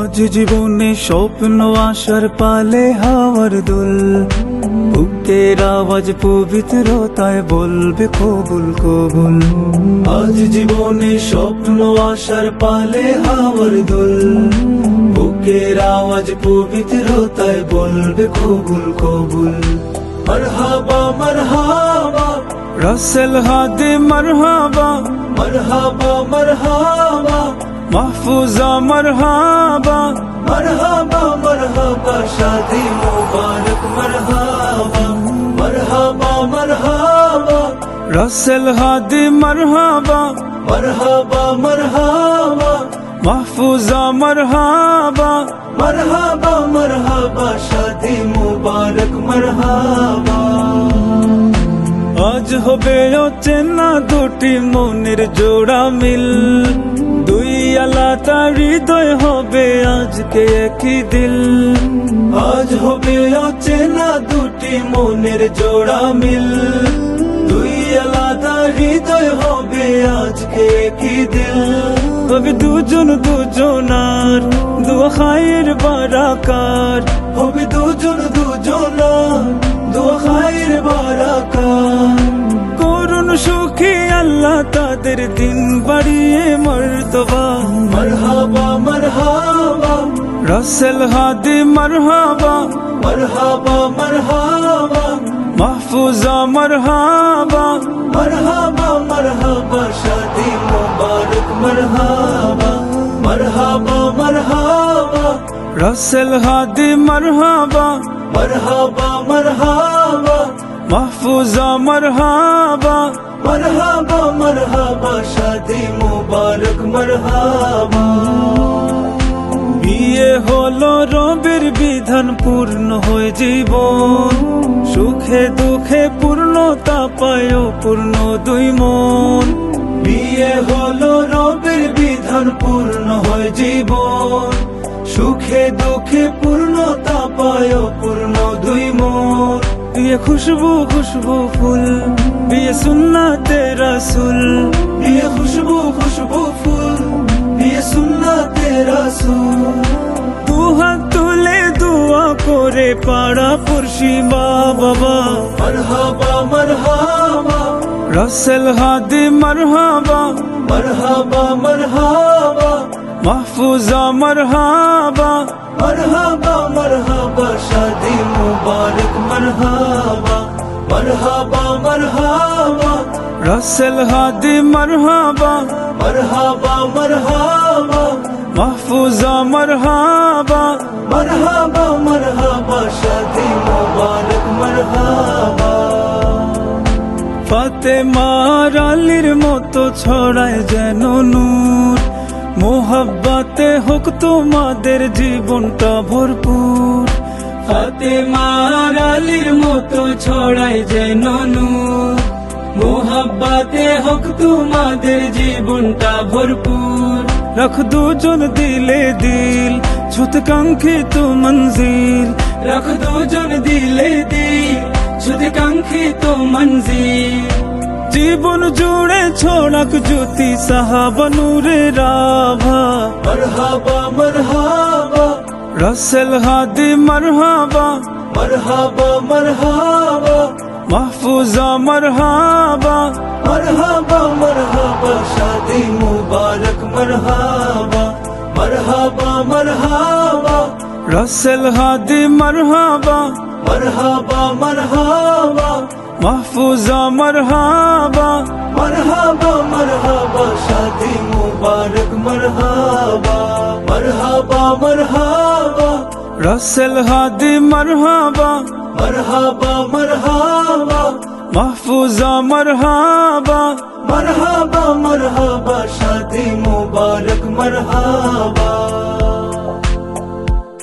আজ জীবনে স্বপ্ন আশার পালে হাওয়ার দোল, বুকের আওয়াজ পবিত্রতায় বলবে কবুল কবুল। আজ জীবনে স্বপ্ন আশার পালে হাওয়ার দোল, বুকের আওয়াজ পবিত্রতায় বলবে কবুল কবুল। মারহাবা মারহাবা রাসেল হাদি, মারহাবা মারহাবা মারহাবা মাহফুজা, মারহাবা মারহাবা মারহাবা শাদি মুবারক, মারহাবা মারহাবা মারহাবা রাসেল হাদি, মারহাবা মারহাবা মারহাবা মাহফুজা, মারহাবা মারহাবা মারহাবা শাদি মুবারক, মারহাবা। আজ হবে অচেনা দুটি মনের জোড়া মিল, দুই আলাদা হৃদয় হবে আজকে একই দিল। আজ হবে অচেনা দুটি মনের জোড়া মিল, দুই আলাদা হৃদয় হবে আজকে একই দিল। হবে দুজন দুজনার দুয়া খায়ের বারাকার, হবে দুজন দুজনার দুয়া খায়ের বারাকার। করুন সুখী আল্লাহ তাদের দিন বাড়িয়ে মর্তবা, মারহাবা মারহাবা রাসেল হাদি, মারহাবা মারহাবা মারহাবা মাহফুজা, মারহাবা মারহাবা মারহাবা শাদি মুবারক, মারহাবা মারহাবা মারহাবা রাসেল হাদি, মারহাবা মারহাবা মারহাবা মাহফুজা, মারহাবা মারহাবা মারহাবা শাদি মুবারক, মারহাবা। বিয়ে হলো রবের বিধান, পূর্ণ হয়ে জীবন, সুখে দুঃখে পূর্ণতা পায় পূর্ণ দুই মন। বিয়ে হলো রবের বিধান, পূর্ণ হয়ে জীবন, সুখে দুঃখে পূর্ণতা পায় পূর্ণ দুই মন। বিয়ে খুশবু খুশবু ফুল, বিয়ে সুন্নাতে রাসূল, বিয়ে খুশবু খুশবু ফুল, বিয়ে সুন্নাতে রাসূল। দুহাত তুলে দোয়া করে পাড়া পড়শি মা বাবা, মারহাবা মারহাবা রাসেল হাদি, মারহাবা মারহাবা মারহাবা মাহফুজা, মারহাবা মারহাবা মারহাবা শাদি মুবারক, মারহাবা মারহাবা মারহাবা রাসেল হাদি, মারহাবা মারহাবা মারহাবা মাহফুজা, মারহাবা মারহাবা মারহাবা শাদি মুবারক, মারহাবা। ফাতেমার আলীর মতো ছড়ায় যেন নূর, মোহাব্বতে হোক তোমাদের জীবনটা ভরপুর। ফাতেমার আলীর মতো ছড়ায় যেন নূর, মোহাব্বতে হোক তোমাদের জীবনটা ভরপুর। রাখ দুজন দিলে দিল, ছুত কাঙ্ক্ষিত মঞ্জিল, রাখ দুজন দিলে দিল, ছুত কাঙ্ক্ষিত মঞ্জিল। জীবন জুড়ে ছড়াক জ্যোতি সাহাবা নূরের আভা, মারহাবা মারহাবা রাসেল হাদি, মারহাবা মারহাবা মারহাবা মাহফুজা, মারহাবা মারহাবা মারহাবা শাদি মুবারক, মারহাবা মারহাবা মারহাবা রাসেল হাদি, মারহাবা মারহাবা মারহাবা মাহফুজা, মারহাবা মারহাবা মারহাবা শাদি মুবারক, মারহাবা মারহাবা মারহাবা রাসেল হাদি, মারহাবা মারহাবা মারহাবা মাহফুজা, মারহাবা মারহাবা মারহাবা শাদি মুবারক, মারহাবা।